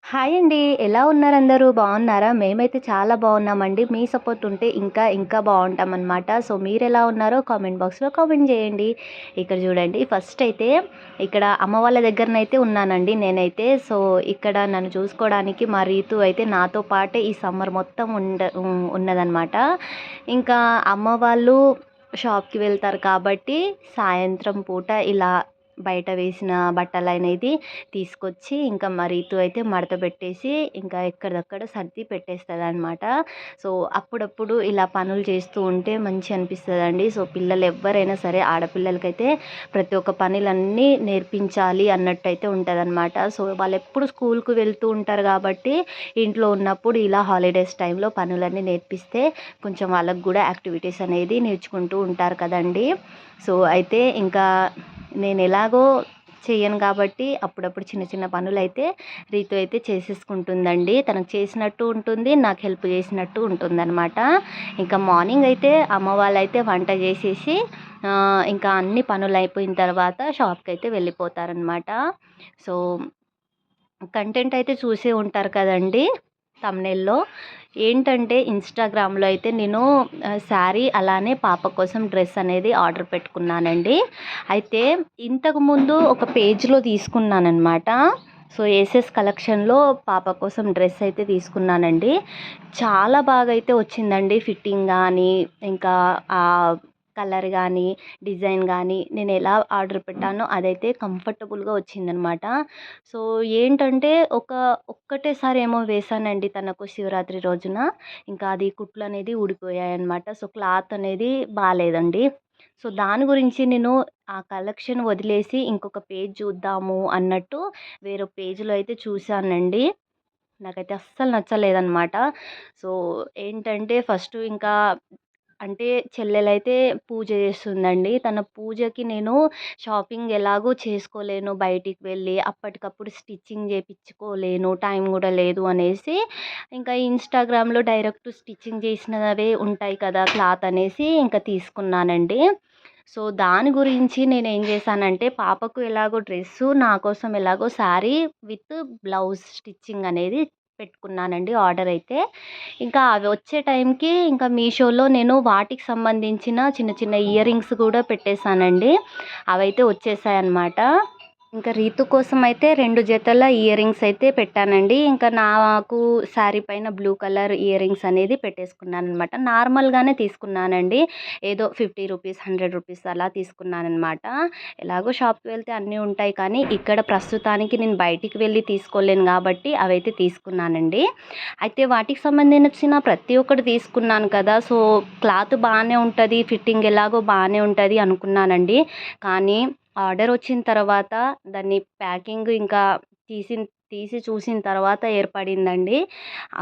Hi అండి. ఎలా ఉన్నారందరూ? బాగున్నారా? మేమైతే చాలా బాగున్నామండి. మీ సపోర్ట్ ఉంటే ఇంకా బాగుంటామన్నమాట. సో మీరెలా ఉన్నారో కామెంట్ బాక్స్‌లో కామెంట్ చేయండి. ఇక్కడ చూడండి, ఫస్ట్ అయితే ఇక్కడ అమ్మ వాళ్ళ దగ్గరనైతే ఉన్నానండి నేనైతే. సో ఇక్కడ నన్ను చూసుకోవడానికి మా రీతు అయితే నాతో పాటే ఈ సమ్మర్ మొత్తం ఉన్నదనమాట. ఇంకా అమ్మ వాళ్ళు షాప్‌కి వెళ్తారు కాబట్టి సాయంత్రం పూట ఇలా బయట వేసిన బట్టలనేది తీసుకొచ్చి ఇంకా మా రీతు అయితే మడత పెట్టేసి ఇంకా ఎక్కడిదక్కడ సర్ది పెట్టేస్తదనమాట. సో అప్పుడప్పుడు ఇలా పనులు చేస్తూ ఉంటే మంచి అనిపిస్తదండి. సో పిల్లలు ఎవ్వరైనా సరే ఆడపిల్లలకైతే ప్రతి ఒక్క పనులన్నీ నేర్పించాలి అన్నట్టయితే ఉంటదనమాట. సో వాళ్ళెప్పుడు స్కూల్‌కి వెళ్తూ ఉంటారు కాబట్టి ఇంట్లో ఉన్నప్పుడు ఇలా హాలిడేస్ టైంలో పనులన్నీ నేర్పిస్తే కొంచెం వాళ్ళకి కూడా యాక్టివిటీస్ అనేది నేర్చుకుంటూ ఉంటారు కదండీ. సో అయితే ఇంకా నేను ఎలాగో చెయ్యను కాబట్టి అప్పుడప్పుడు చిన్న చిన్న పనులైతే రీతు అయితే చేసేసుకుంటుందండి. తనకు చేసినట్టు ఉంటుంది, నాకు హెల్ప్ చేసినట్టు ఉంటుందన్నమాట. ఇంకా మార్నింగ్ అయితే అమ్మ వాళ్ళైతే వంట చేసేసి ఇంకా అన్ని పనులు అయిపోయిన తర్వాత షాప్‌కి అయితే వెళ్ళిపోతారనమాట. సో కంటెంట్ అయితే చూసే ఉంటారు కదండీ థంబ్‌నెయిల్‌లో. ఏంటంటే ఇన్‌స్టాగ్రామ్‌లో అయితే నేను శారీ అలానే పాప కోసం డ్రెస్ అనేది ఆర్డర్ పెట్టుకున్నానండి. అయితే ఇంతకుముందు ఒక పేజ్‌లో తీసుకున్నాననమాట. సో ఏసెస్ కలెక్షన్‌లో పాప కోసం డ్రెస్ అయితే తీసుకున్నానండి. చాలా బాగా అయితే వచ్చిందండి ఫిట్టింగ్ గానీ, ఇంకా కలర్ గానీ, డిజైన్ గానీ నేను ఎలా ఆర్డర్ పెట్టానో అదైతే కంఫర్టబుల్‌గా వచ్చిందనమాట. సో ఏంటంటే ఒక్కటేసారి ఏమో వేశానండి తనకు శివరాత్రి రోజున. ఇంకా అది కుట్లనేది ఊడిపోయాయన్నమాట. సో క్లాత్ అనేది బాలేదండి. సో దాని గురించి నేను ఆ కలెక్షన్ వదిలేసి ఇంకొక పేజ్ చూద్దాము అన్నట్టు వేరే పేజ్‌లో అయితే చూశానండి. నాకైతే అస్సలు నచ్చలేదనమాట. సో ఏంటంటే ఫస్టు ఇంకా అంటే చెల్లెలైతే పూజ చేస్తుందండి. తన పూజకి నేను షాపింగ్ ఎలాగో చేసుకోలేను బయటికి వెళ్ళి. అప్పటికప్పుడు స్టిచ్చింగ్ చేపించుకోలేను. టైం కూడా లేదు అనేసి ఇంకా ఇన్‌స్టాగ్రామ్‌లో డైరెక్ట్ స్టిచ్చింగ్ చేసినవే ఉంటాయి కదా! క్లాత్ అనేసి ఇంకా తీసుకున్నానండి. సో దాని గురించి నేనేం చేశానంటే పాపకు ఎలాగో డ్రెస్సు, నా కోసం ఎలాగో శారీ విత్ బ్లౌజ్ స్టిచ్చింగ్ అనేది పెట్టుకున్నానండి ఆర్డర్ అయితే. ఇంకా అవి వచ్చే టైంకి ఇంకా మీషోలో నేను వాటికి సంబంధించిన చిన్న చిన్న ఇయర్ రింగ్స్ కూడా పెట్టేసానండి. అవైతే వచ్చేసాయన్నమాట. ఇంకా రీతు కోసం అయితే 2 జతల ఇయర్ రింగ్స్ అయితే పెట్టానండి. ఇంకా నాకు శారీ పైన బ్లూ కలర్ ఇయర్ రింగ్స్ అనేది పెట్టేసుకున్నాననమాట. నార్మల్‌గానే తీసుకున్నానండి. ఏదో రూ. 50, రూ. 100 అలా తీసుకున్నాననమాట. ఎలాగో షాప్‌కి వెళ్తే అన్నీ ఉంటాయి కానీ ఇక్కడ ప్రస్తుతానికి నేను బయటికి వెళ్ళి తీసుకోలేను కాబట్టి అవైతే తీసుకున్నానండి. అయితే వాటికి సంబంధించిన ప్రతి ఒక్కటి తీసుకున్నాను కదా! సో క్లాత్ బానే ఉంటది. ఫిట్టింగ్ ఎలాగో బానే ఉంటది అనుకున్నానండి. కానీ ఆర్డర్ వచ్చిన తర్వాత దాన్ని ప్యాకింగ్ ఇంకా తీసిన్ తీసి చూసిన తర్వాత ఏర్పడిందండి.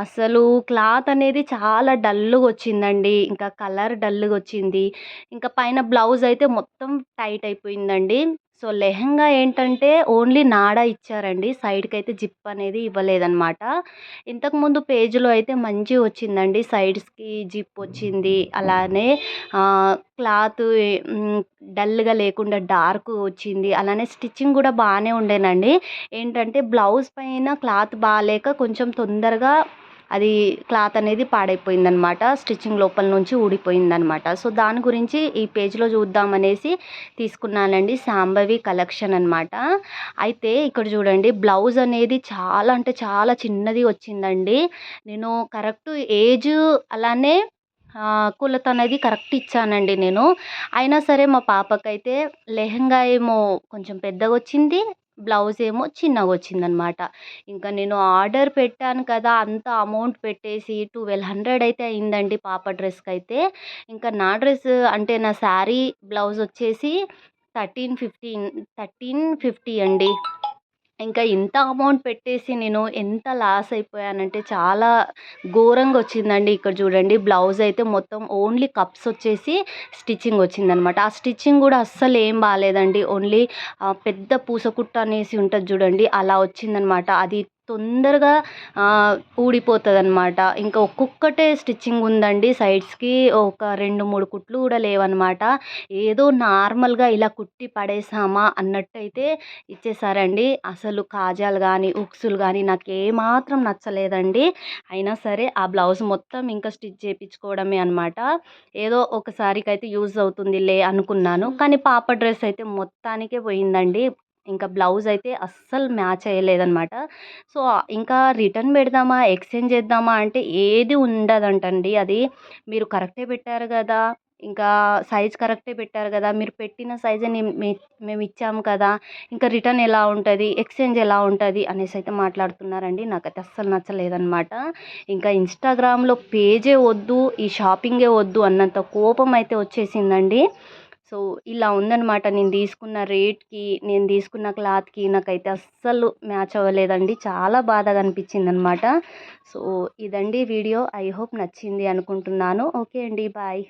అసలు క్లాత్ అనేది చాలా డల్‌గా వచ్చిందండి. ఇంకా కలర్ డల్‌గా వచ్చింది. ఇంకా పైన బ్లౌజ్ అయితే మొత్తం టైట్ అయిపోయిందండి. సో లెహెంగా ఏంటంటే ఓన్లీ నాడ ఇచ్చారండి. సైడ్‌కైతే జిప్ అనేది ఇవ్వలేదనమాట. ఇంతకుముందు పేజ్‌లో అయితే మంచిగా వచ్చిందండి. సైడ్స్‌కి జిప్ వచ్చింది. అలానే క్లాత్ డల్‌గా లేకుండా డార్క్ వచ్చింది. అలానే స్టిచ్చింగ్ కూడా బానే ఉండేనండి. ఏంటంటే బ్లౌజ్ పైన క్లాత్ బాలేక కొంచెం తొందరగా అది క్లాత్ అనేది పాడైపోయిందనమాట. స్టిచ్చింగ్ లోపల నుంచి ఊడిపోయిందనమాట. సో దాని గురించి ఈ పేజ్‌లో చూద్దామనేసి తీసుకున్నానండి. శాంభవి కలెక్షన్ అనమాట. అయితే ఇక్కడ చూడండి, బ్లౌజ్ అనేది చాలా అంటే చాలా చిన్నది వచ్చిందండి. నేను కరెక్ట్ ఏజ్ అలానే కొలత అనేది కరెక్ట్ ఇచ్చానండి నేను. అయినా సరే మా పాపకైతే లెహెంగా ఏమో కొంచెం పెద్దగొచ్చింది. బ్లౌజ్ ఏమో చిన్నగొచ్చిందనమాట. ఇంకా నేను ఆర్డర్ పెట్టాను కదా! అంత అమౌంట్ పెట్టేసి 1200 అయితే అయిందండి పాప డ్రెస్‌కైతే. ఇంకా నా డ్రెస్ అంటే నా శారీ బ్లౌజ్ వచ్చేసి 1350 అండి. ఇంకా ఇంత అమౌంట్ పెట్టేసి నేను ఎంత లాస్ అయిపోయానంటే చాలా ఘోరంగా వచ్చిందండి. ఇక్కడ చూడండి, బ్లౌజ్ అయితే మొత్తం ఓన్లీ కప్స్ వచ్చేసి స్టిచ్చింగ్ వచ్చిందనమాట. ఆ స్టిచ్చింగ్ కూడా అస్సలు ఏం బాలేదండి. ఓన్లీ పెద్ద పూసకుట్టు అనేసి ఉంటుంది చూడండి, అలా వచ్చిందనమాట. అది తొందరగా ఊడిపోతుందనమాట. ఇంకా ఒక్కొక్కటే స్టిచ్చింగ్ ఉందండి సైడ్స్‌కి. ఒక 2, 3 కుట్లు కూడా లేవనమాట. ఏదో నార్మల్‌గా ఇలా కుట్టి పడేసామా అన్నట్టయితే ఇచ్చేసారండి. అసలు కాజాలు గానీ, ఉక్సులు గానీ నాకేమాత్రం నచ్చలేదండి. అయినా సరే ఆ బ్లౌజ్ మొత్తం ఇంకా స్టిచ్ చేపించుకోవడమే అనమాట. ఏదో ఒకసారికైతే యూజ్ అవుతుందిలే అనుకున్నాను. కానీ పాప డ్రెస్ అయితే మొత్తానికే పోయిందండి. ఇంకా బ్లౌజ్ అయితే అస్సలు మ్యాచ్ అయ్యలేదనమాట. సో, ఇంకా రిటర్న్ పెడదామా, ఎక్స్‌చేంజ్ చేద్దామా అంటే ఏది ఉండదంటండి అది. మీరు కరెక్టే పెట్టారు గదా! ఇంకా సైజ్ కరెక్టే పెట్టారు గదా! మీరు పెట్టిన సైజే మేమిచ్చాము కదా! ఇంకా రిటర్న్ ఎలా ఉంటది? ఎక్స్‌చేంజ్ ఎలా ఉంటది? అనేసైతే మాట్లాడుతున్నారండి. నాకైతే అస్సలు నచ్చలేదనమాట. ఇంకా ఇన్‌స్టాగ్రామ్‌లో పేజే వద్దు, ఈ షాపింగే వద్దు అన్నంత కోపం అయితే వచ్చేసిందండి. సో, ఇలా ఉందనమాట. నేను తీసుకున్న రేట్‌కి, నేను తీసుకున్న క్లాత్‌కి నాకైతే అస్సలు మ్యాచ్ అవ్వలేదండి. చాలా బాధగా అనిపించిందనమాట. సో, ఇదండి వీడియో. ఐ హోప్ నచ్చింది అనుకుంటున్నాను. ఓకే అండి. బాయ్.